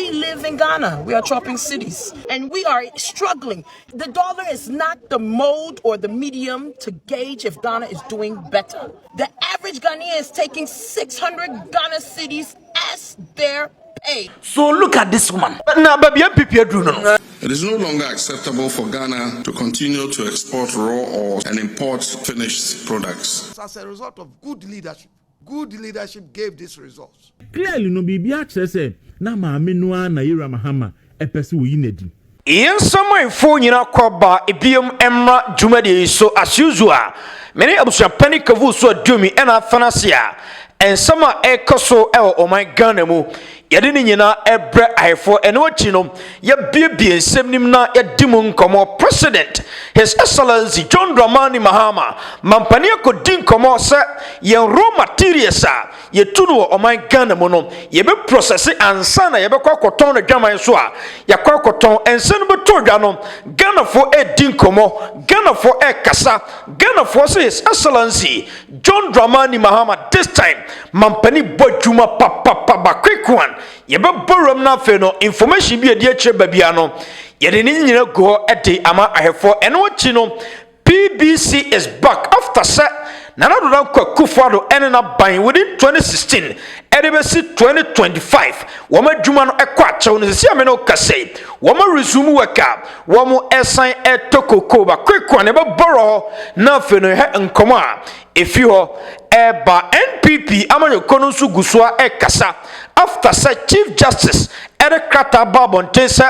We live in Ghana. We are chopping cities. And we are struggling. The dollar is not the mode or the medium to gauge if Ghana is doing better. The average Ghanaian is taking 600 Ghana cities as their pay. So look at this woman. It is no longer acceptable for Ghana to continue to export raw ore and import finished products. As a result of good leadership gave these results. Clearly, no bibia say na Mahama na Mahama epese wo yinedi. In some phone you know koba ebium emra jumadi so as usual. Many abusha panic kavu so adumi ena fanasia and some ekoso o my Ghana mu. Yadini nyina ebre ayefo ene ochino ya biebie nsem na ya dimu nkomo president His Excellency John Dramani Mahama mampani akodin nkomo se ye raw materials a ye tunu o my Ghana mu no ye be process ansa na ye be kwakoton na dwaman so a ya kwakoton ense no beto dwa no Ghana fo edin nkomo Ghana fo kasa Ghana fo se His Excellency John Dramani Mahama this time mampani bodjuma papa ba quick one yebe borom na fe no information bi edi akire babia no yede ni nyina go ede ama ahefo eno chi no PBC is back after set nana do Kufuado ene na ban within 2016 edebesi 2025 woma dwuma no ekwa chew no se ameno kase woma resume waka womo esan etokoko ba kwekwa ne be boro na fe no he nkomo a efi ho eba NPP amanyo kono su gusua ekasa after set Chief Justice Eric Babontense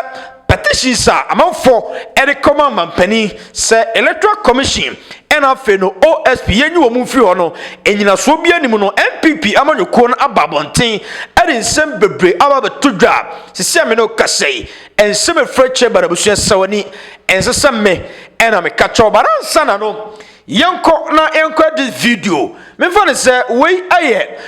petitions are among for Eric Command Penny say Electoral Commission and afeno OSP yenyu omufi hono enyina so bia nimu no NPP amanyoko na ababonten ade nsem bebre ababetodwa sisi ameno kasei ensem freche barabusua sawani ensesemme ena me kacho baransa na no yanko na yanko this video me fa say we aye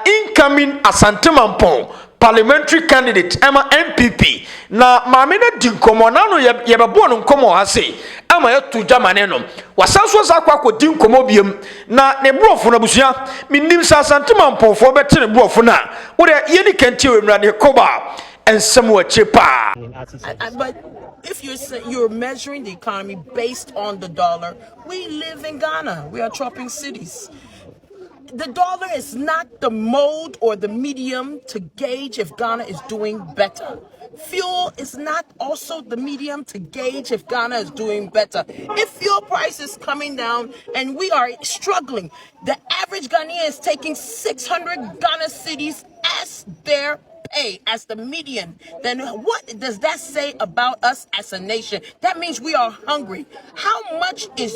incoming Asantemampong parliamentary candidate Emma NPP na maamena dinkomo na no yebebo no nkomo ha sei ama yetu jamane no wasanso zakwa ko dinkomo biem na ne brofo na busua minnim sa Asantemampong fo bete ne brofo na wo de yeni kantie wemra ne koba ensem wa chepa. But if you're measuring the economy based on the dollar, we live in Ghana. We are chopping cities. The dollar is not the mode or the medium to gauge if Ghana is doing better. Fuel is not also the medium to gauge if Ghana is doing better. If fuel price is coming down and we are struggling, the average Ghanaian is taking 600 Ghana cities as their pay, as the median, then what does that say about us as a nation? That means we are hungry. How much is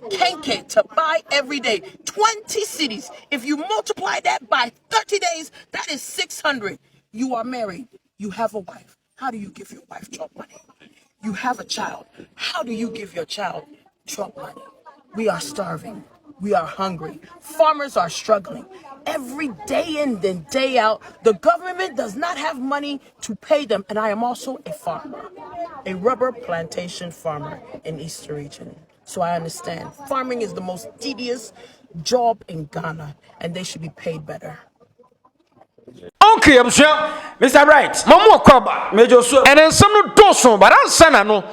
kenke to buy every day? 20 cities. If you multiply that by 30 days, that is 600. You are married. You have a wife. How do you give your wife chop money? You have a child. How do you give your child chop money? We are starving. We are hungry. Farmers are struggling. Every day in and day out, the government does not have money to pay them. And I am also a farmer, a rubber plantation farmer in Eastern region. So I understand. Farming is the most tedious job in Ghana, and they should be paid better. Okay, I'm sure, Mr. Right. Mamu Koba, Major So, and then some no doson, but I'm sanano.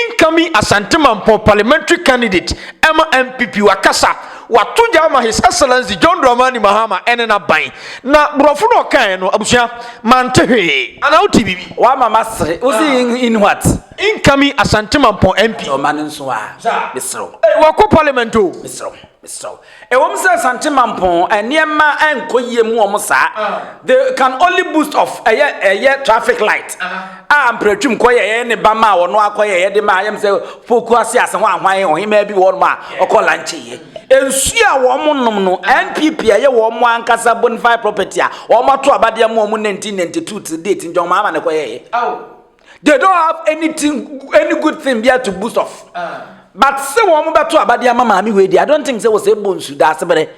Incoming Asantemampong parliamentary candidate Emma NPP wakasa watuja ama His Excellency John Dramani Mahama enena ban na brofo no kan no abusua mantehe ana utibibi wa mama sere usi in what incoming Asantemampong MP o manin so a misro wako parliament o misro e wom se Asantemampong eniema enkoyie mu om sa they can only boost off a traffic light am pretwum koye ne ba ma wono akoye de ma yem se foku ase ase ho ahwan o hima bi wono ma okola ncheye ensu a wo monnom no NPP aye wo mo ankasa bonfire property a wo mato abade mo 1992 to date njom ma ne koye they don't have any good thing there to boost off but say wo mo beto abade mama mi we di I don't think say was able to da sebere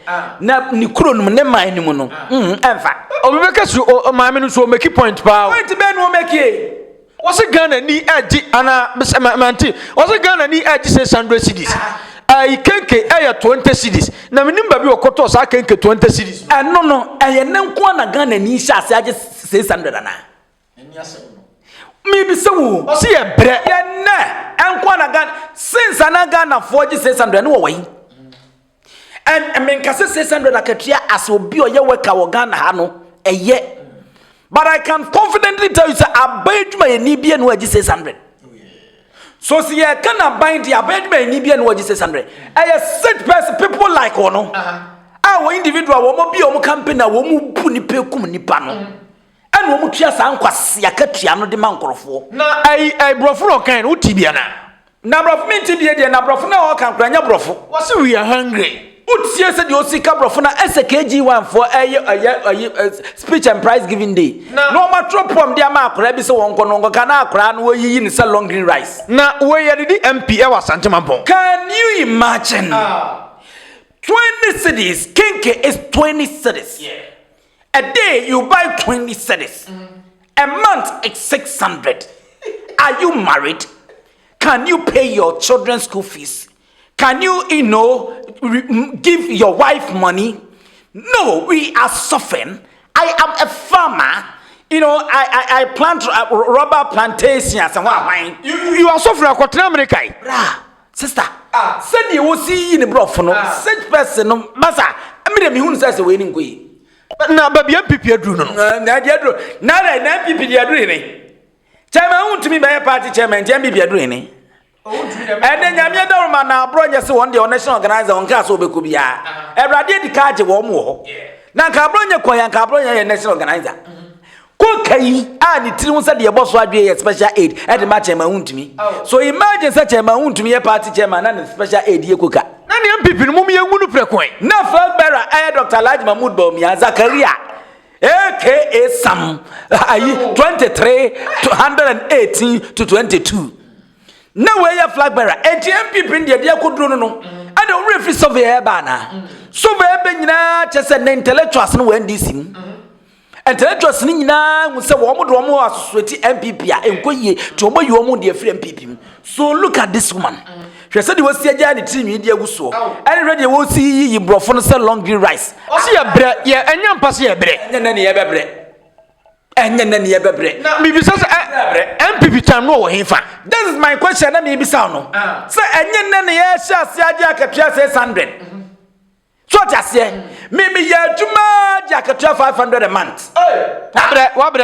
na ni kronum ne man ni mu no emfa obibeka su o maame no so make point pa point be no make was a Ghana ni edge ana manti was a Ghana ni edge 600 cities I kenke 20 cities na minimba bi okoto sa kenke 20 cities no eye nenko na Ghana ni sha ase age 600 ana Maybe so. See a bread. Yeah, and Quanagan since Anagana 4600 no way. And I mean, Cassa 600 Akatia as will be your work our Ghana Hano a year. But I can confidently tell you, sir, I bet my Nibian wage 600. So, see, I cannot bind the abed my Nibian wage 600. I set person people like Ono. Our individual will be on company, a woman puni pecum nipano. And woman just unquas Yakatiano de Mancro. Na I brofro kind utibiana. Number of minty dear, number of no can plan your brofo. What's we are hungry? Utsia said you see Cabrofona as a KG1 for a speech and prize giving day. No matter from the Mark, Rabbi so on Conongo Cana crown where you in long green rice. Now, where did the MP was Santamampo? Can you imagine? 20 cities, Kinke is 20 cities. Yeah. A day you buy 20 cities. A month it's 600. Are you married? Can you pay your children's school fees? Can you, give your wife money? No, we are suffering. I am a farmer. I plant rubber plantations and what? You are suffering for America. Sister, said you will see in the brofono. Such person, Massa. I mean, who says the winning way. Now, baby, MPP do no. Now, MPP are doing. Chairman, to me by a party chairman, MPP are doing. And then Yamia Dorman now brought us one day on national organizer on Castle Becubia. Every day the card you won't more. Now Cabronia Koyan Cabronia national organizer. Cookie, and it was at the boss a special aid at the match amount to me. So imagine such a amount to me a party chairman and a special aid year cooker. None of people move me a wound frequent. No felt better. I Dr. Laj Mahmoud Bomia Zakaria. AKA Sam 23 to 118 to 22. No way a flag bearer. ATM in the idea could do no. I don't refuse of the banner. So very just an intellectuals no when this him. Intellectuals Nina was a woman or sweaty MPP and Koye to obey your own dear friend MPP. So look at this woman. She said you was the Jani team in the Gusso. And ready will see you brought for the long green rice. I see a bread, yeah, and young passy a bread. And then ever bread. And then never bread. Now, maybe such MPP time no him fan. That is my question. Let me be sound. So, and then yes, Jack 600. So, just say, maybe you're too much, Jack 500 a month. What?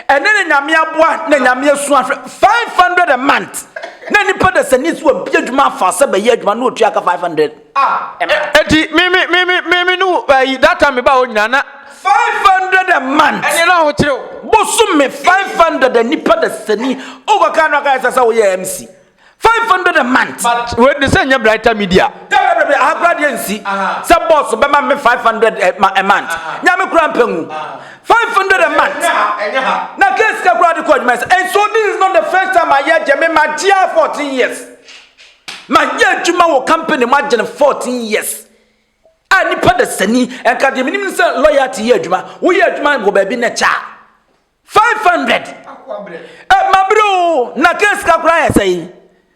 And then Namia one, then Namia Swan 500 a month. Then you put us a need to a big month for 7 years, one no Jack 500. Me no, that time about Nana. 500 a month. And you know what you Bosume 500 and Nipa the Seni over Kano guys as our MC. 500 a month. But when they send your brighter media, I graduate. Some boss, Bama 500 a month. Yami Cramping 500 a month. Now, guess the graduate. And so, this is not the first time I hear Jemmy Magia 14 years. My year Juma company, Margin 14 years. I nipa the seni and can the minimum loyalty here, Juma. We are Juma go baby na cha 500. My bro, na keska cry say.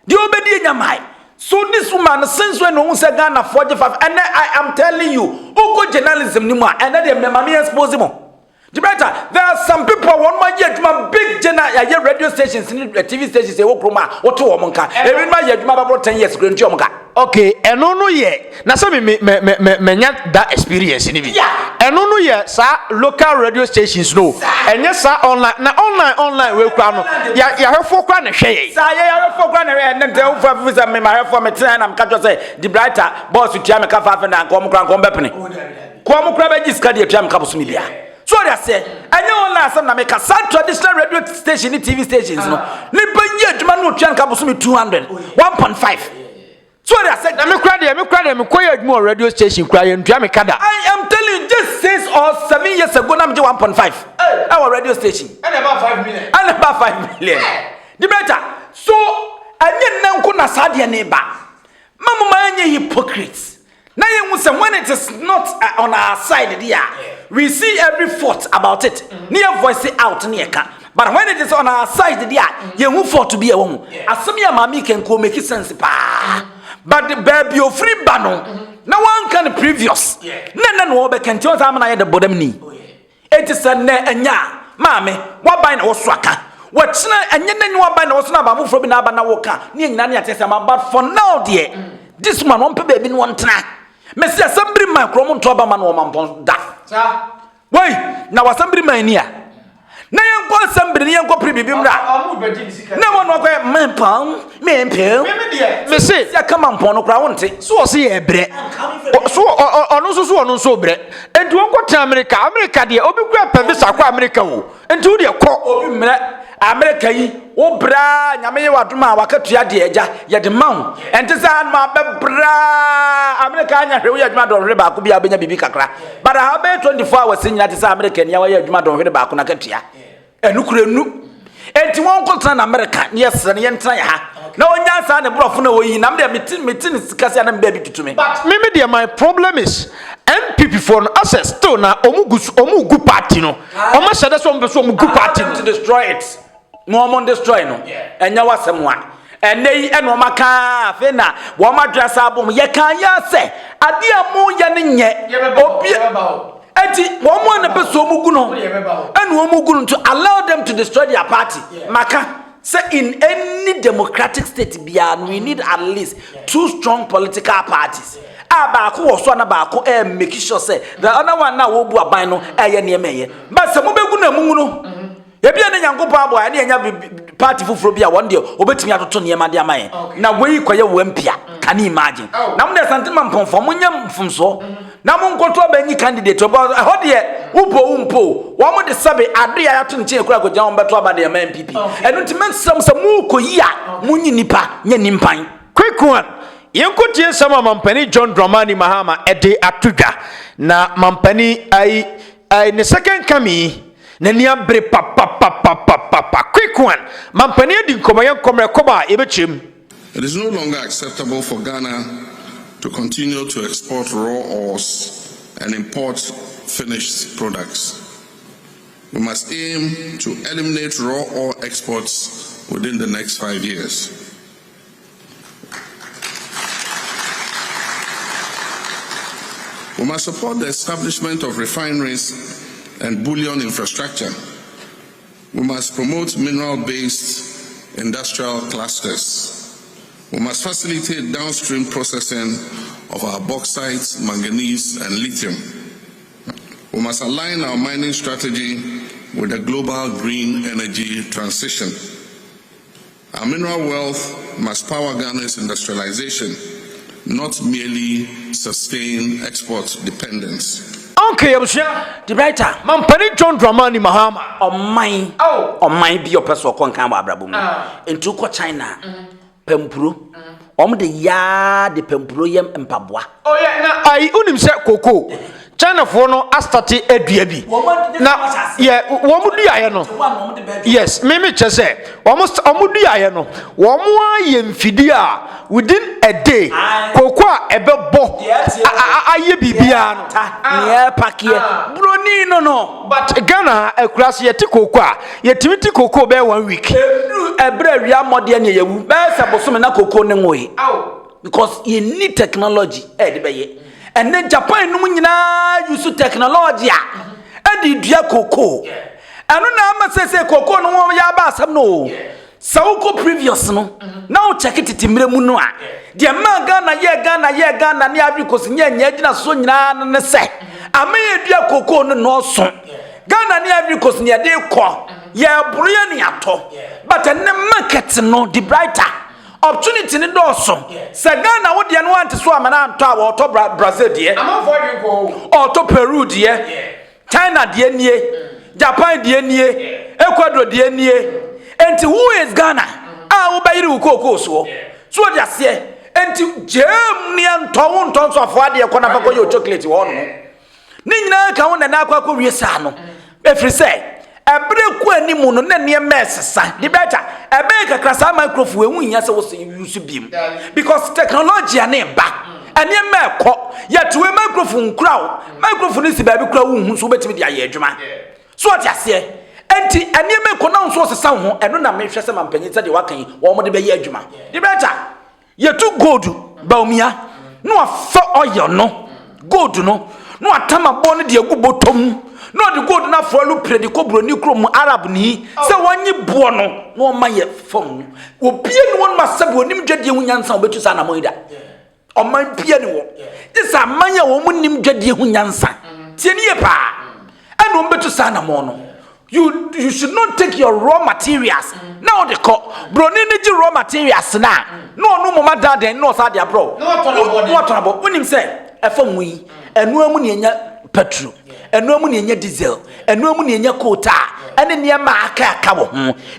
The obedi nyamai. So this woman, since when no say Ghana 45, and I am telling you, who journalism ni mo, and then the mama expose mo. There are some people one more year to big general radio stations, TV stations, they walk or 2 monka. Every my year, about 10 years, grand jomka. Okay, and no yet. Now, some me that experience in it. Yeah, and no yet, sir, local radio stations, no. And yes, sir, online, will crown. Yeah, you have 4 grand a share. Sir, you have 4 grand and then tell for visit me, my for me, and I'm catch say, the brighter boss with Jamaica 5 and come Beppany. Come crab is Cadia Jam Capus. So I said, I know last time I make a sad traditional radio station, TV stations. No, Nipa yet man no chan kabusumi 200, 1.5. So I said, I'm quite more radio station crying Jamaica. I am telling you, just 6 or 7 years ago, I'm 1.5. Our radio station. And about 5 million. And about 5 million. The better. So I didn't know kuna sadia neighbor. Mama manye hypocrites. Now when it is not on our side there, we see every fault about it. Near voice it out near can. But when it is on our side there, you move for to be a woman. As some your mommy can go make it sense. But the baby of free bano. No one can previous. None can tell them I had the bottom knee. It is a nya. maame waban na wosoaka wachina enye nanyi waban na wosona ba mofro bi na aba na woka ne nyina ne atese ma but for now there this man won pe baby no ntena me se assembly man kro mo nto aba ma no mampon da wei na wasambri man ni a na yenko assembly ne yenko pre bibim da na mo no kwa mempam me se ya kama mpon no kra wonte so o se ye bre so ono so bre enti won ko America de obi kura pe visa kwa America wo enti wo de ko obi mre America yi wo bra nyame ye wadoma wakatua de eja ye de maw enti sa ma be bra America anya hwe wo ye adwuma do hwe ba ko bia benya bibi kakra but ha be 24 hours nyina te sa America ne ya wo ye adwuma do hwe ba ko na katua enukurenu enti won ko tana America ne yes ne yentana ya ha na onya sa ne brofo na oyi na me metin sikase na mba bi tutume but me dear my problem is NPP for an access still na omu party no omo sede so mbe so omu party to destroy it no mo destroy no enya wasem a enei eno maka fe na wo madwasa abom ye kan ya se ade amu ye ne nye obi enti wo mo na be so omugu no eno omugu no to allow them to destroy their party maka say in any democratic state we need at least 2 strong political parties abaako wo so na baako make sure say the other one na wo bu aban no eye ne emeye but se mo begu na mungu no ebia ne nyankopon abo ya ne nya party fufuro bia won de obetimi atoto ne ma de amaye na wei koye wo ampia can you imagine na mo de santima mponfo mo nya mfumso na mo nkoto abanyi candidate obo ho de umpo wo mo de sabe ade ya to nche ekura ko jan beto aba de NPP enu ntimen sam sam mu koyi a mo nyi nipa nya nimpan quick one yenkotie sama mampani John Dramani Mahama ede atudwa na mampani ai ne second kami na nia bre papa quick one mampani edi nkomayen komre koba ebechem. It is no longer acceptable for Ghana to continue to export raw ores and import finished products. We must aim to eliminate raw ore exports within the next 5 years. We must support the establishment of refineries and bullion infrastructure. We must promote mineral-based industrial clusters. We must facilitate downstream processing of our bauxite, manganese, and lithium. We must align our mining strategy with the global green energy transition. Our mineral wealth must power Ghana's industrialization, not merely sustain export dependence. Okay, Abusia, the writer mampani John Dramani Mahama on mine be your person kon kan wa abrabum into ko China pempuro de ya de pempuro yem mpaboa oh yeah na ai unim se koko China for no astati adua bi na yeah wo mu duaye no yes me chese wo duaye no wo mu aye mfidi a within a day koko a ebebo aye bibia no ne pakie broni no but Ghana akurase yeti koko a yetimi ti koko be 1 week ebra wi amode ne yewu be se boso na koko ne ngoyi because you need technology de beye and then Japan no nyina use technology a edi dua koko eno na ama se koko no ya ba asam no Sauko previous no now check it timre mu no a de ma Ghana ne Africa nya gina so nyina ne se amaye dua koko no so Ghana ne Africa ne de ko ye buru ne ato but ne market no the brighter opportunity ni doso se Ghana wo de no ante so amana anto a wo to Brazil de amafo de ko o to Peru de China de nie Japan de nie Ecuador de nie enti who is Ghana wo bayiri wo koko so de ase enti jem ni anto so afo ade ko na fa ko yo chocolate wo no ni nyina ka wo na akwa ko wie sa no efri say ebre ku animu no na ne mesesa the better ebe kakra sa microphone ehu nya se wo se use bim because technology na ba ane meko yetuwe microphone kura microphone si ba bi kura wo hu so betimi dia ye adwuma so ati ase enti ane meko na so sesa ho eno na mehwe se mampanyi tade wakan wo mo de be ye adwuma the better yetu gold baumia no afa oil no gold no atama bo ne de agu botom no the gold na for lu pre the kobro ni krom Arab ni se wonyi bo no ma ye fam obi ni won ma sabe onim dwade hu nyansa obetu sa na moida o man pia ni wo this amanya wo munim dwade hu nyansa tie ni ye pa and obetu sa na mo no you should not take your raw materials now the bro ni ji raw materials na no mama daden no sa dia bro no trouble unim say efam yi enu amu ne nya petrol enu amu ne nya diesel enu amu ne nya coal ene ne ma aka wo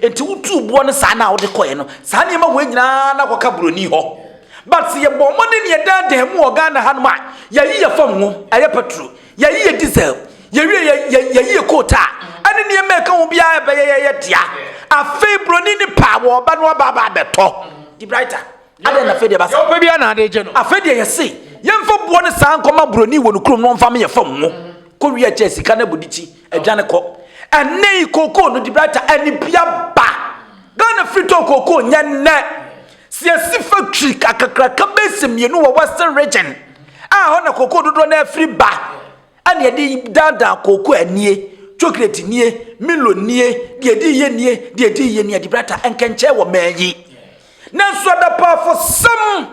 enti wutu bo no sa na wo de koye no sa ne ma wo nyina na koka bro ni ho but ye bo mo ne daden mu Ghana hanuma ya yi ya fam ho eye petrol ya yi ya diesel ya yi coal ane ne ma ka wo bia be ye dia afei bro ni pa wo ba no ba beto di brighter ade na fe de ba yo pe bia na ade je no afei de ye se yemfa bo ne sa nkoma broni wo no krom no mfa me ye fam mo ko wi ache sika na bodichi adwane ko ane koko no di brighter ani bia ba Ghana frito koko nya ne siasi factory kakakra ka besim ye no western region ho na koko dodo na free ba ane de dada koko anie chocolate nie milo nie de di ye di brighter enkenche wo mayi na so da powerful some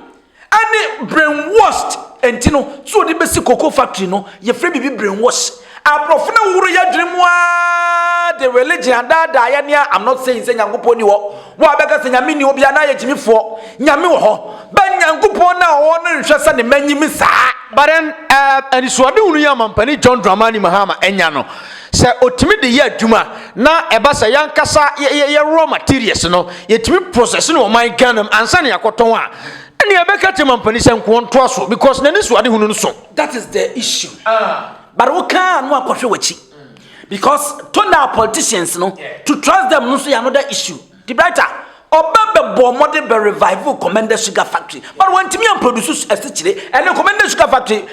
ani brainwashed entino so de besi cocoa factory no ye free bibi brainwash aprofuna wuru ya dwemwa the religion dada ya nia I'm not saying say nyankopon ni wo abeka say nyame ni obi na ya jimifo nyame wo ho ba nyankopon na wo no nhwesa ne manyimi saa but then and so de unu ya mampani John Dramani Mahama enya no se otimi de ya adwuma na eba sa yankasa ye raw materials no ye timi process no my Ghana ansa na yakoton a ene ebeka te mampani se nko nto aso because na ni so ade hunu no so that is the issue but we can no akwhwe wachi because turn our politicians no to trust them no so another issue the brighter Obebe bo modern be revival Commander Sugar Factory but when timi am produce estichire and Commander Sugar Factory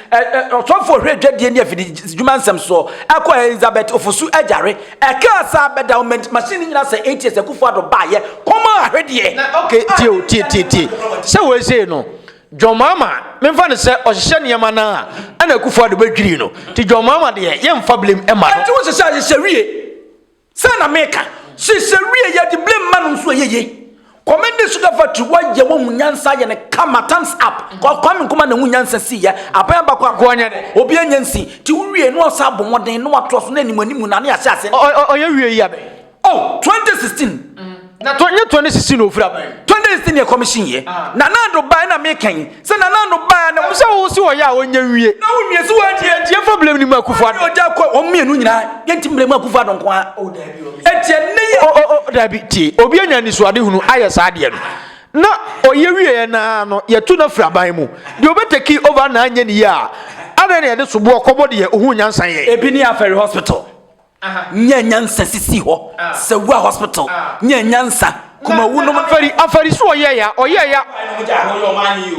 so for hwede de ne afidi dwumansem so akwa Elizabeth ofosu ajare eka sa bedament machine nyina say 8 years akufo ado ba ye koma ahwede okay tie se we say no Jomama memfa ne se ohye niam na ana akufo ado badwiri no ti Jomama de ye mfa blame e ma no ati wo se hyewie se na meka hyewie ye de blame man so yeye Commander Sugar Factory wa ye wo munyansa ye ne kama thumbs up kwame nkoma na munyansa si ya apan ba kwa anya de obi anyansi ti wie no osa bomoden no ato so na animanimu na ne ase oye wie ya be 2016 na 2016 ofura ba 2016 ye commission ye na nando ba na mekan se na nando ba na se wo si oya onya wie na wo mie se wo tie problem ni makufu ado oja kwa o mienu nyina yenti blame akufu ado nko a etie ne dabi tie obi anya ni so ade hunu aye sa ade no na oye wie na no ye tu na fraban mu de obeteki over na anya ni ya ade ne de sobo okobo de ohun nyansan ye ebi ni aferi hospital nya nyansa sisi ho sewa hospital nya nyansa kuma wuno afari so oye ya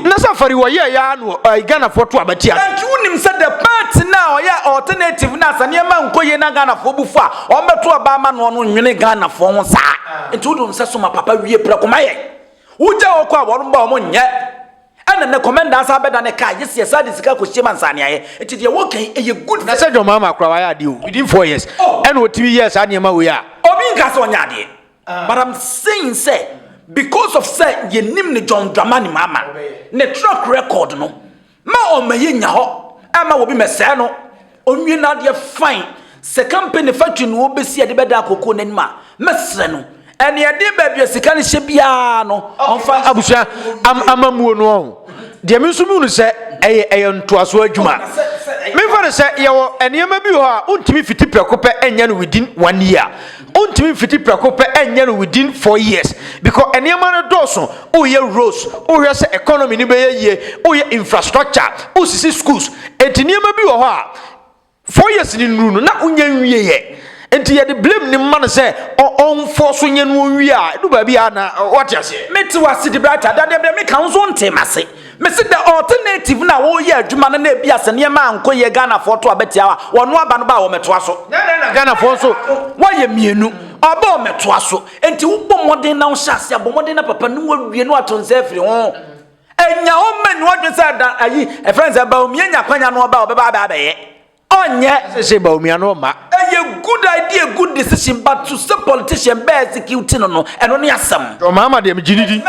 na safari oye ya no Ghana foto abatia and wunim said the part now ya alternative na asane ma nkoye na Ghana fo bufu a o meto aba ma no no nwene Ghana fo ho saa enti wudum se so ma papa wie pra kuma ye wuja okọ a wonu ba o mo nye ana ne commander asa beda ne ka yes yes adi sika ko chema nsane aye enti de wo kan eye good na se Jomama akra wa ya de within 4 years and what 3 years anya ma we ya obi nka so nya de but I'm saying say because of say ye nim ne John Dramani Mahama ne track record no ma o ma ye nya ho ama wo bi mese no onwie na de fine se company factory no obesi de beda akoko nanima mesre no ene ye de ba bia sika ne hye bia no onfa abusua amamuo no de mensumu no se eye ntoaso adwuma memfa ne se ye wo enema bi ho a untimi fiti prekope enya no within 1 year untimi fiti prekope enya no within 4 years because enema no doso o ye rose o ye se economy ni be ye o ye infrastructure o sisi schools enema bi ho a 4 years ni nuru na unya nwie ye enti ye de blame ni man say on force nya no wi a du ba bia na what you say meti wasi de brata da de me kan so ntemase me see the alternative na wo ye adwuma na bia se ne ma anko ye Ghana foto abetia wa wono aba no ba wo meto aso na Ghana fo so wo ye mienu aba wo meto aso enti wo bomoden na wo hyase abomoden na papa no wawie no atonse afiri ho enya o mani wo dwe say ayi e friends aba o mienya kwanya no aba wo beba aba ye onye se ba omiano ma a good idea, good decision, but to some politician be executing no and only asem. Mahama de mjinidi.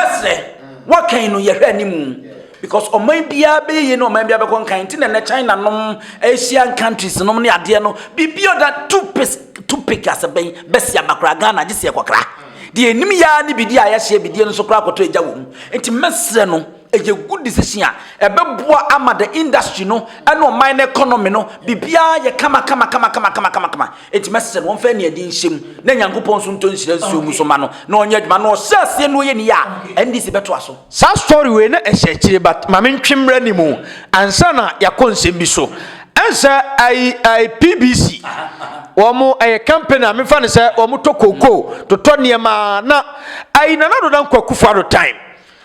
What kind of your animal? Because o man bia be ye no man bia be kon kan tin na China nom Asian countries nom ne ade no bibio that two pick as ben besia bakra Ghana gise kwakra de enim ya ne bidi a ya hye bidi no so kra koto eja wo enti mesre no eye good decision a ebeboa ama the industry no and o mine economy no bibia ye kama enti mesre no fa ne adi nhyem na nyankopon so nto nhyira nsuo mu so ma no na onye adwuma no hyase no ye ne ya ndc beto aso Sa story we na ehye but mame ntwemra ni mu ansa na yakonsem bi so ansa I PBC womo company a me fa ne se womo to koko to niema na na do dan kwakufu ado time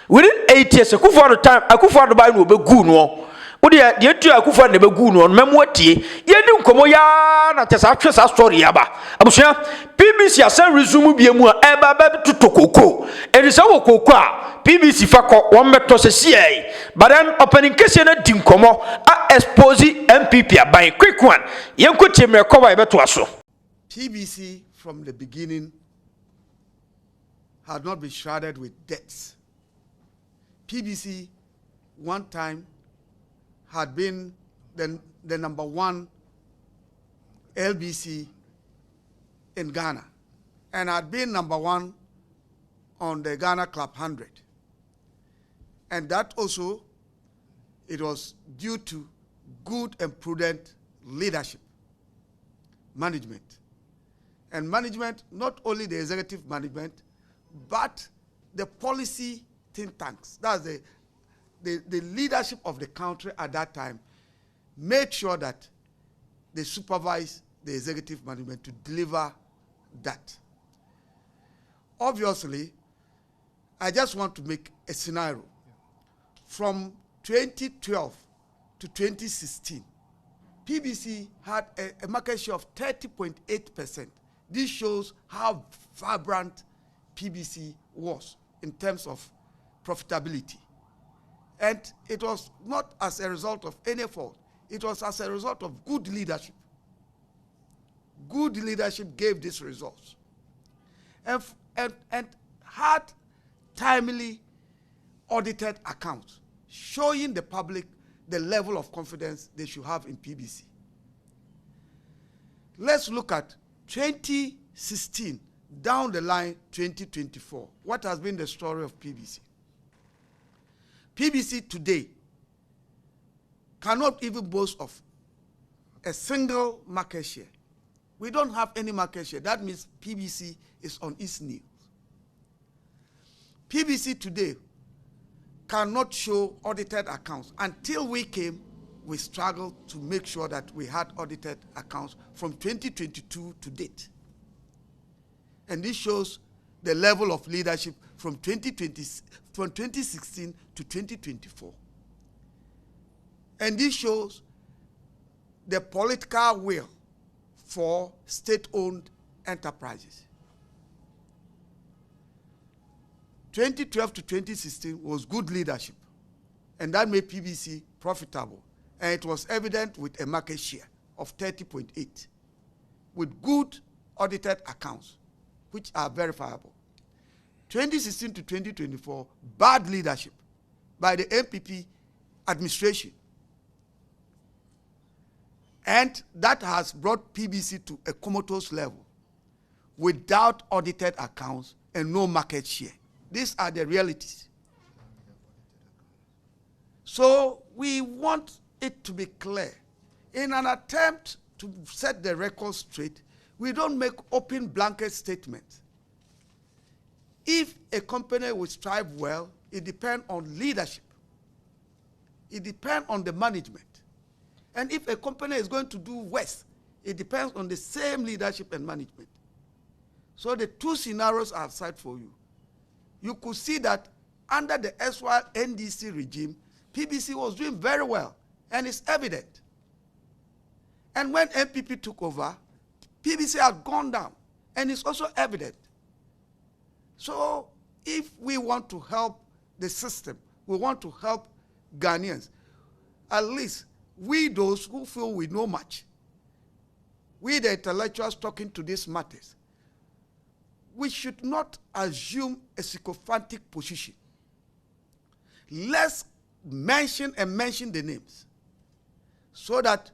within 8 years akufu ado time akufu ado ba no obegu no wo de tu akufu ado be gu no memo atie ye ni nkomo ya na tesa atwe sa story ya ba abusua PBC asan resume biemu a eba ba to koko erisa wo koko a PBC fako won meto se CI but then opening case na di nkomo a expose NPP aban quick one yenko temre cover beto aso. PBC from the beginning had not been shrouded with debts. PBC one time had been the number one LBC in Ghana and had been number one on the Ghana Club 100. And that also, it was due to good and prudent leadership, management. And management, not only the executive management, but the policy think tanks. That's the leadership of the country at that time made sure that they supervise the executive management to deliver that. Obviously, I just want to make a scenario. From 2012 to 2016, PBC had a market share of 30.8%. This shows how vibrant PBC was in terms of profitability. And it was not as a result of any fault. It was as a result of good leadership. Good leadership gave these results. And had timely audited accounts showing the public the level of confidence they should have in PBC. Let's look at 2016 down the line 2024. What has been the story of PBC? PBC today cannot even boast of a single market share. We don't have any market share. That means PBC is on its knees. PBC today cannot show audited accounts. Until we came, we struggled to make sure that we had audited accounts from 2022 to date. And this shows the level of leadership from 2016 to 2024. And this shows the political will for state-owned enterprises. 2012 to 2016 was good leadership, and that made PBC profitable. And it was evident with a market share of 30.8, with good audited accounts, which are verifiable. 2016 to 2024, bad leadership by the NPP administration. And that has brought PBC to a comatose level without audited accounts and no market share. These are the realities. So we want it to be clear. In an attempt to set the record straight, we don't make open blanket statements. If a company will strive well, it depends on leadership. It depends on the management. And if a company is going to do worse, it depends on the same leadership and management. So the two scenarios are set for you. You could see that under the SY NDC regime, PBC was doing very well, and it's evident. And when NPP took over, PBC had gone down, and it's also evident. So if we want to help the system, we want to help Ghanaians, at least we those who feel we know much, we the intellectuals talking to these matters, we should not assume a sycophantic position. Let's mention the names so that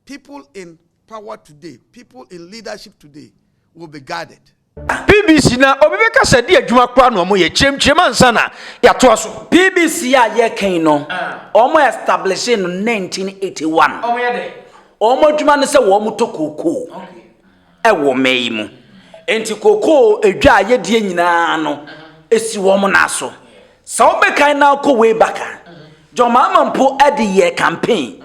people in power today, people in leadership today will be guarded. BBC na obibeka sedi adwuma kwa no mo ye chemchem ansa na ya to aso. BBC a ye kan no omo establish in 1981. Omo ye de omo adwuma ne se wo mo to koko wo mai mu enti koko edwa ye die nyina no esi wo mo na so sa obekan na ko we baka John Mahama mpo ade ye campaign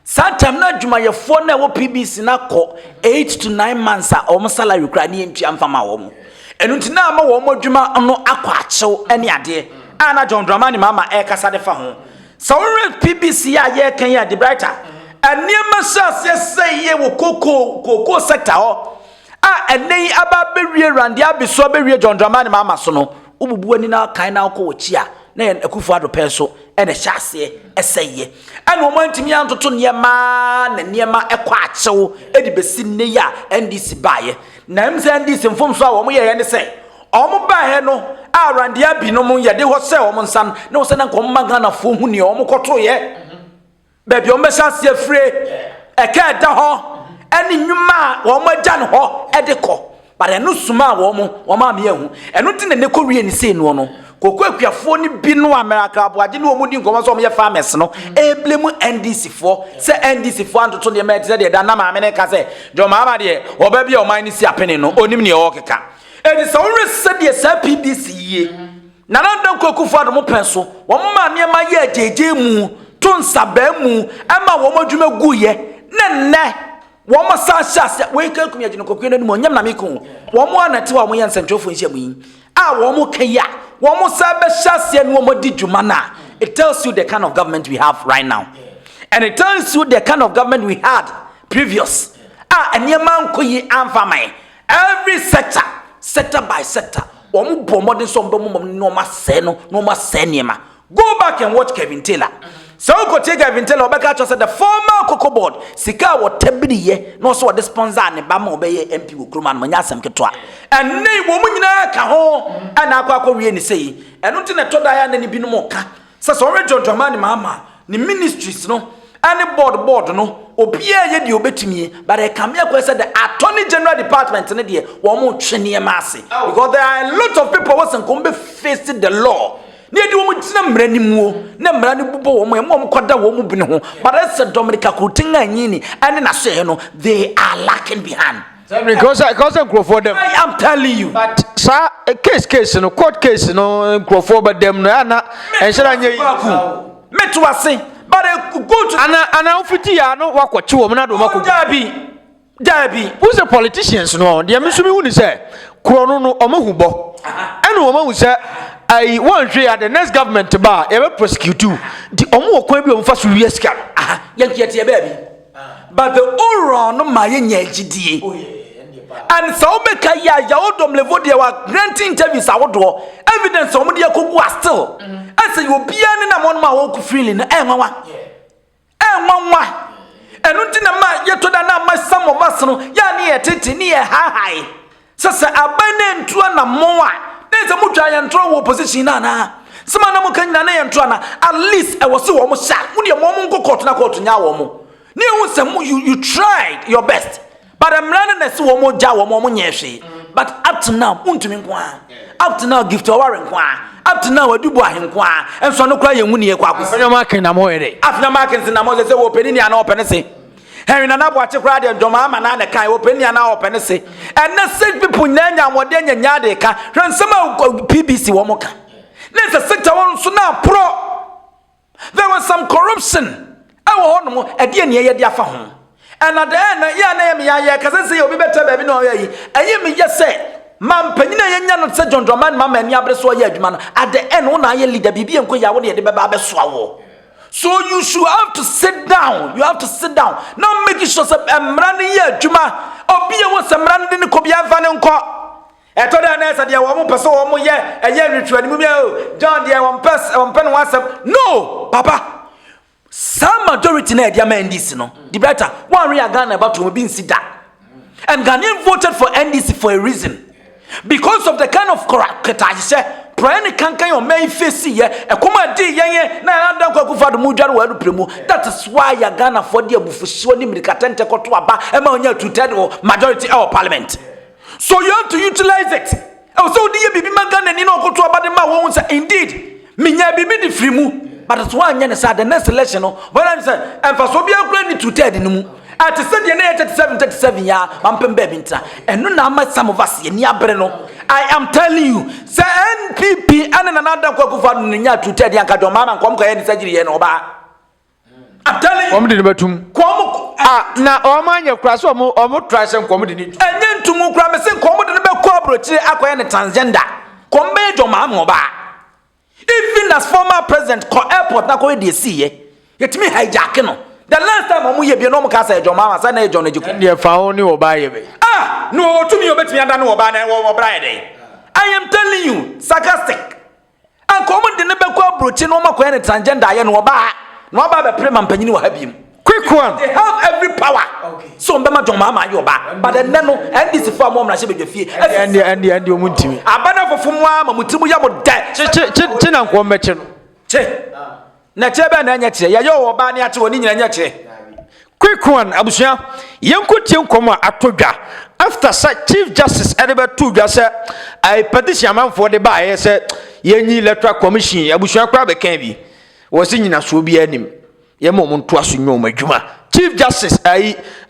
Satam na adwumayefo na wo PBC na ko 8 to 9 months a omo salary kra ne ntua mfama wo mo enu ntina ama wo mo adwuma no akwa achew ene ade ana John Dramani Mahama kasa de fa ho so we PBC a ye kan ya de brighter aniema sase seye wo koko sector ho a enei aba bewie rande abeso bewie John Dramani Mahama so no ububu ani na kan na ko chi a na ekufu ado penso ene hyase eseye ene o mantimi antoto niema na niema ekwa achew edi besi nne ya NDC baye na mse NDC mfomso a wo mo ye ne se o mo bae no a rande abi no mo ye de ho se o mo nsan na wo se na ko mma Ghana fo hu ne o mo koto ye baby o me hyase afre eka da ho ene nwuma wo mo agya ne ho ede ko bare no suma wo ma me ehu eno ti ne ko wie ni sei no no koko akuafo ni bi no America aboaje ne wo mudi nkomo so mo ye farmers no eblem NDC fo se NDC fo antoto ne ma ti se de da na ma me ne ka se John Mahama de oba bi o man ni si apene no onim ne o keka edi so we se de sa PBC ye na na dan koko fo ado mo penso wo ma ne ma ye ajeje mu to nsaba mu ama wo madwuma gu ye ne wo ma sa hyase we ka kumya gino koko ne mo nyam na me ko wo mo anate wa mo ye nsantwofo nhia mu yi a wo mo kaya wo mo sa be hyase ne wo mo di dwuma na it tells you the kind of government we have right now and it tells you the kind of government we had previous aniema nkoyi amfamai every sector by sector wo mo bo modern so mbo mo no ma se niema go back and watch Kevin Taylor. So go take Kevin Taylor obeka cho say the former Cocoa Board sika wo tabiriye no so the sponsor ne ba ma obeye MP wo kroma no nya asem ketwa enne wo mu nyina ka ho ana akwa wie ni sei eno ti ne to da ya ne bi no mo ka say so John Dramani Mahama ni ministries no any board no obia ye de obetimi but I come here say the Attorney General Department ne de wo mo twene ase because there are a lot of people who can be facing the law. Ne di wo mu tina mrani muo na mrani bubo wo mo kwada wo mu bine ho but that's a Dominica Kutinga nyini and na so no they are lacking behind because for them I am telling you but sir a case no court case no for but them no na enshira nye metu ase but go to ana ofiti ya no wakwachi wo na do makoko Dabi who's the politicians no they me so me hu ni say kuro no no omahubo ene omahu say I want to the next government ba e be prosecute the omo okwan bi o mfa so wies ka yankiete baby but the oral no ma yenya gidie and so beka ya odom level dia wa granting interviews awodo evidence omo dia kogu still as you bia ne na mo ma wo ku freely no enwanwa enunti na ma yeto da na ma samo masno ya ne yetete ne ye hahai sasa abane ntua na mo a nze mutwa ya ntro wo position na sama na mo kanya na ya ntro na at least e wo se wo mo sha wo de mo nko court na court nya wo mo ne hu se you tried your best but am run na se wo mo ja wo mo nya hwe but up to now untumi nko up to now gift aware nko up to now adubu ahenko enso no kra ye hu ne ye kwa akosi afina makin na mo ere afina makin na mo se wo peni ni ana opene se Henry na nabo ache kra de John Mahama na kan wo peni ana opene se and na six people nyanya wode nyanya de ka hwansema PBC wo mo ka na se sector won so na pro there was some corruption awo hono ade ne ye de afa ho and at the end ya na ye ya ka se obi beta ba bi na o yi aye me ye se man panyina ye nya no se John Dramani Mahama ani abre so ye adwuma no at the end wona ye leader bibi enko ya wo de be ba be so awo. So you should have to sit down. You have to sit down. Now make sure that emrani ye juma obi e won semrani ni ko bia fa ne nko. E to da na esa de wo mo pese wo mo ye eye ritual ni mu bia John de won pen WhatsApp. No, papa. Some majority na e dia man this no. The better one real Ghana about to be insida. And Ghanaians voted for NDC for a reason. Because of the kind of correct Brian Kankan your main face here, a command na don't for the Mujar word primo. That is why ya Ghana for the Bufusoni Mikatente Kotuaba, Emonia to tell majority of our parliament. So you have to utilize it. Also, the baby Magan and Nino Kotuaba the Mawons, indeed, Minya be the frimu. But it's one year the next election, but I'm saying, and for Sobia Granny to tell the at the 37 year, Mampem Bebinta, and no some of us in Yabreno. I am telling you, say NPP and another Kokufa Ninya to tell the Ankadoma and Komka and Sajiri and Oba. I'm telling you, na omanya kraso omo trash and comedy and then to Mukram and Commodore Corporate Aqua transgender. Come to Mamoba. Even as former president airport na ko dey see yet me hijacking. The last time I'm here, no more casa, your mama, son, John, education. You found you buy it. Ah, no, to me, you bet me, I don't know about Friday. I am telling you, sarcastic. And common the number called Bruchin, no more transgender, I know about no about the Prem and Penny will have him. Quick one, they have every power. Okay. So, Bama, your mama, you're back. But then, no, and this is for mom, I should be the fee. And you want to me. A banner for Fumwa, Mutimu Yamo, Chin and Commetchen. Che. Nacheba na nyache ya yo oba ni ate woni nyina nyache. Quick one abusia yenko tiem komo atodwa after Chief Justice Edebe tudwa se I petition man for the buy say yenyi electoral commission abusia kra be kan bi wo se nyina so bi anim ye mo nto aso nyom adwuma Chief Justice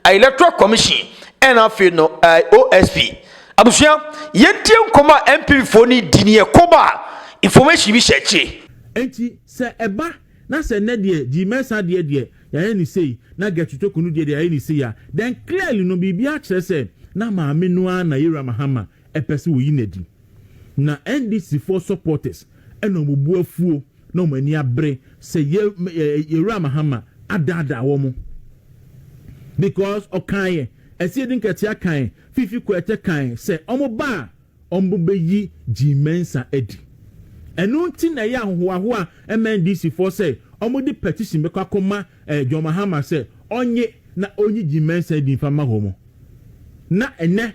electoral commission and afi no OSP abusia yentiem komo MPP for ni dini ekoba information bi sheche enti se eba na se ne de Jimensa de ya ni sei na gatuto nu de ya ni sei ya then clearly no bibia kire se na maame no na Ayeka Mahama epese wo yinadi na NDC for supporters eno mobu afuo na omani abre se Ayeka Mahama adada wo mo because okan esi din ketia kan fifi kwete kan se omo ba ombo beyi Jimensa edi enu nti na ya hoho a MNDC for say omodi petition bekwa koma John Mahama say onye na onyi Jimensa di fama homo na ene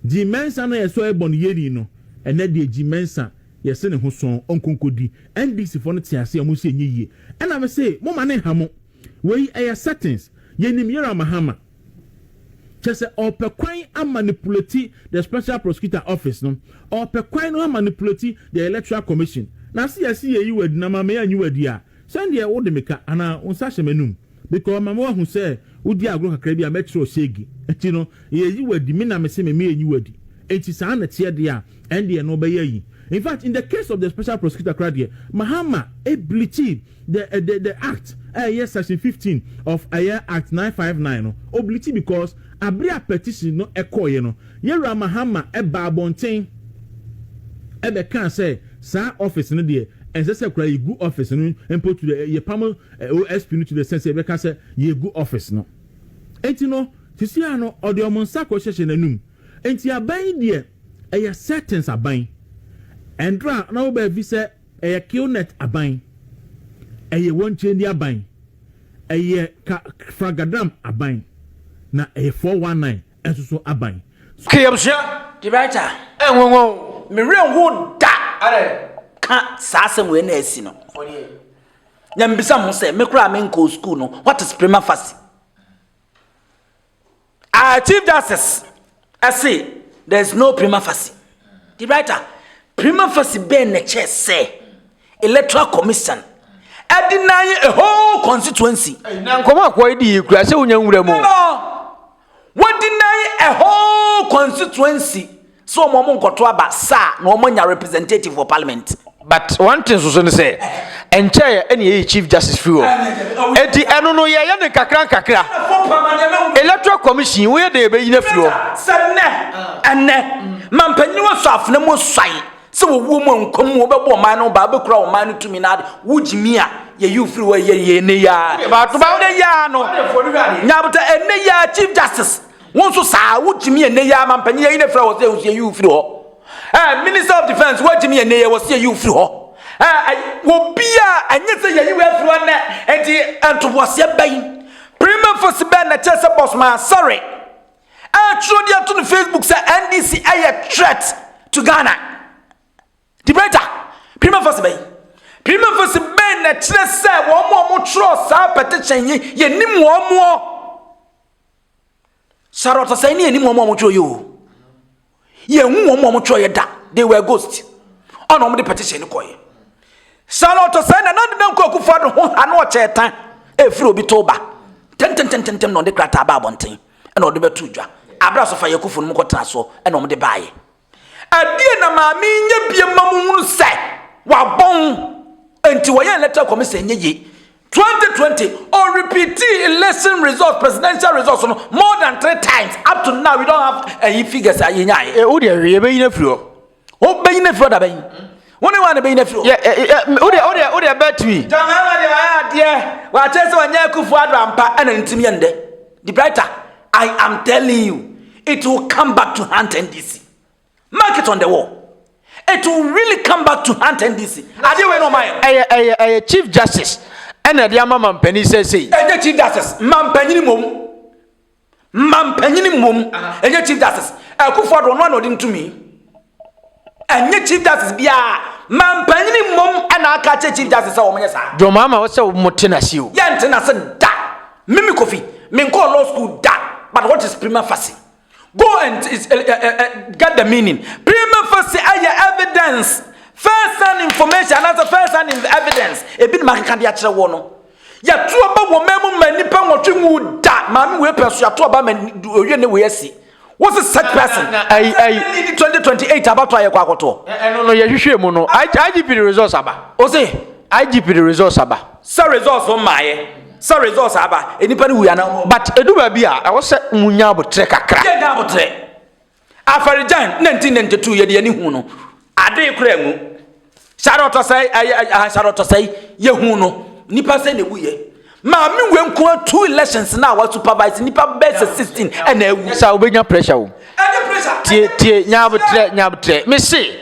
Jimensa na yeso ebon yeri no ene de Jimensa yese ne ho son onkonkodi NDC for no tiase amu se enyiye ena me say mo ma ne hamo we settings yenim Ayeka Mahama chese opekwan a manipulate the special prosecutor office no opekwan no manipulate the electoral commission na see ye wadi na mama ya wadi a send ye wo de meka ana onsa hyemenum because mama hu say udi agro kakra bi a metro shegi enti no ye wadi me na me se me ye wadi enti sa na tie de a ende no be yi. In fact, in the case of the special prosecutor crowd Mahama obliterated the act section 15 of Act 959 obliterated because abria petition no ekoye no Ayeka Mahama eba abonten ebe kan say sa office no de and say kra ye good office no import to the ye pam OSP no to the sense ebe kan say ye good office no enti no tisia no ode omonsa ko hyehye nanum enti aban de sentence aban Endra na oba vi se killnet aban wonchendi aban fragadam aban na 419 enso aban kiyamsia the writer enwonwo me re ho da are ka sasem we na asi no nyambisa mo se me kura me nko school no what is prima facie Chief Justice I say there is no prima facie the writer prima facie ben na che say electoral commission deny a whole constituency na nkoma kwa di kura se wonya nwura mu what deny a whole constituency so mo nkoto aba sa na mo nya representative for parliament but one thing so say enche any Chief Justice fiwo enti eno no ye ne kakra electoral commission we dey be yina fiwo enne mampanyi wo so afna mo swai se wo wo mo nkom wo bebo man no ba be kura wo man to mi na wujimi a ye you free we ye ne ya ba to ba ne ya no nyabuta enne ya Chief Justice won so sa wujimi enne ya mampanyi ye ne free wo se you free ho Minister of Defense wujimi enne ye wo se you free ho wo bia anye se ye you free ho na enti antoboase ban prima facie ban na chese boss man sorry Actually, to the Facebook say NDC a threat to Ghana. The brighter. Prima first bay. Prima first bay na chile say one more trust sa petition ye nim one more. Charlotte say ni nim one more tro you. Ye one more tro ye da. They were ghosts. On the petition koye. Charlotte say na dem ko Akufo-Addo ho ano chetan e firi obi toba. Ten no de krata ba bonten. E no de betu dwa. Abra so fa Yakufo no ko tra so e no de baaye. Adie na maami nye bie mamu se wa bon enti wo ye letter commission nye ye 2020 or repeat election results presidential results no more than 3 times up to now we don't have any figures ayenya wo de we be yin afiro wo be yin afiro da ben woni wa na be yin afiro wo de bet me jama de adie wa chese wa nya Akufo-Addo ampa ana ntim ye nde the brighter I am telling you it will come back to hand NDC. Mark it on the wall. It will really come back to hand NDC. I didn't know my Chief Justice. And the Mama Penny says, say, and Chief Justice, Mam Penny Mum, and your Chief Justice. Akufo-Addo one of them to me. And your Chief Justice, Mam Penny Mum, and I catch Chief Justice. Oh, my son. Your Mama was so motinous you. Yantina said, da, Mimi Kofi, Minko law school, da, but what is prima facie? Go and get the meaning. Prima facie evidence. First-hand information and as a first-hand evidence. A bit market can be actually one. Ya two about women, many people watching who that mammy will pursue two about men do you know where see. What's a such person? I 2028 about Ayeka to. No, you should mono. IGP the results aba. O say IGP the results aba. So results on my. So results aba. Anybody we are now. But edu baby I was say munya bo tre kakra. Yeah, na bo tre. Afarijan 1992 ye de ani hu no. Ade kura mu. Charlotte say ye hu no. Nipa say na wuye. Maami we nko 2 elections na wa supervise nipa best 16 and na wu. Sa obenya pressure wo. Any pressure? Tie nya bo tre. Me say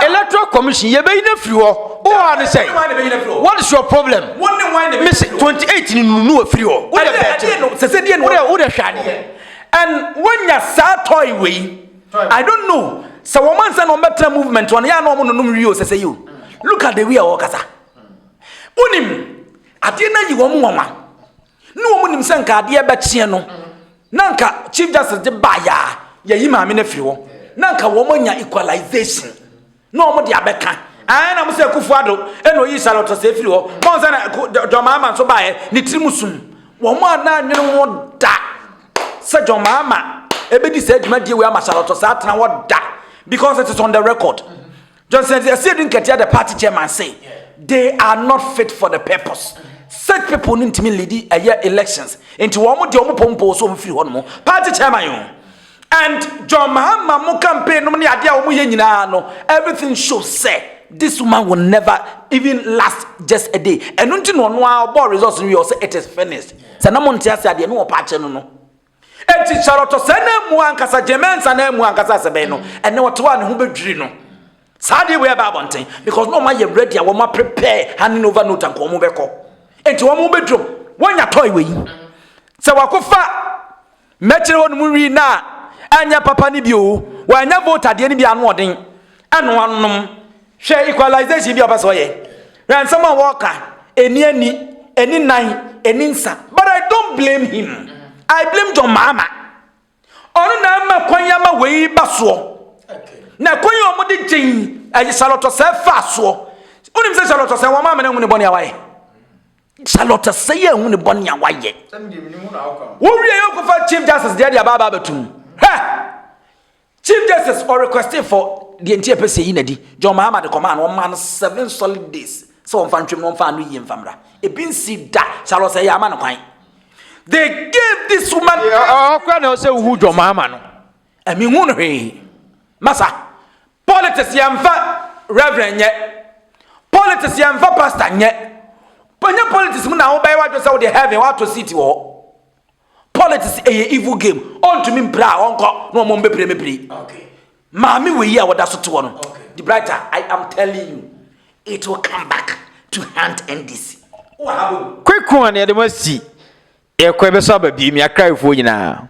Electoral Commission ye be na free ho. Oh, I say. What is your problem? Miss 28 in no free ho. What and when you start toy way, I don't know. So woman say no better movement on ya no mo no rio say you. Look at the way o kasa. Unim ade na yi wo mo wama. No mo nim say nka ade e be chie no. Na nka Chief Justice de ba ya yi maame na free ho. Na nka wo mo nya equalization. No mo de abeka. Na mo say Akufo-Addo e no yi Charlotte say free ho. Mo say na John Mahama so ba ni trimusum. Wo mo na nwene wo da. Say John Mahama e be di say djuma die we am Charlotte say atena wo da because it is on the record. Johnson said the party chairman say they are not fit for the purpose. Such people need to lead elections into one more pompo so free one more party chairman you. And John Mahama mo campaign no idea no everything shows say this woman will never even last just a day. And until no about results we say it is finished. Say na mo ntia say no party no. Eti Charlotte say na mu ankasa Jemensa na mu ankasa sebe no. And na wato ne ho bedwiri no. Sadi we ba bonten because no man you ready a woman prepare handing over note and come beko. Enti wo mo bedrum wonya toy we. Se wakofa mechire won mu wi na anya papa ni bi o wanya voter de ni bi anu oden anu anom hwe equalization bi obaso ye ransom a worker eni nan eni nsa but I don't blame him. I blame John Mahama onu na ma kwanya ma we baso na kwanya omo de gin ayi Charlotte say fa so unim say Charlotte say wo ma me na hunu boni awaye Charlotte say ye hunu boni awaye wo wi ye ko fa Chief Justice de dia baba betum Chief Justice or requested for the entire person in the John Mahama the command 1 man 7 solid days so on fan trim no fan no yim famra e bin see that Charlotte say ya man kwan they gave this woman kwan say who John Mahama no I mean who no masa politics yamfa reverend nye politics yamfa pastor nye panya politics mu na wo bai wa do say wo the heaven wa to city wo politics a evil game on to me bra onko no mo mbepre mepre okay maami we here woda so to no okay the brighter I am telling you it will come back to hand NDC quick one ya de masi e ko be so ba bi mi akra ifo nyina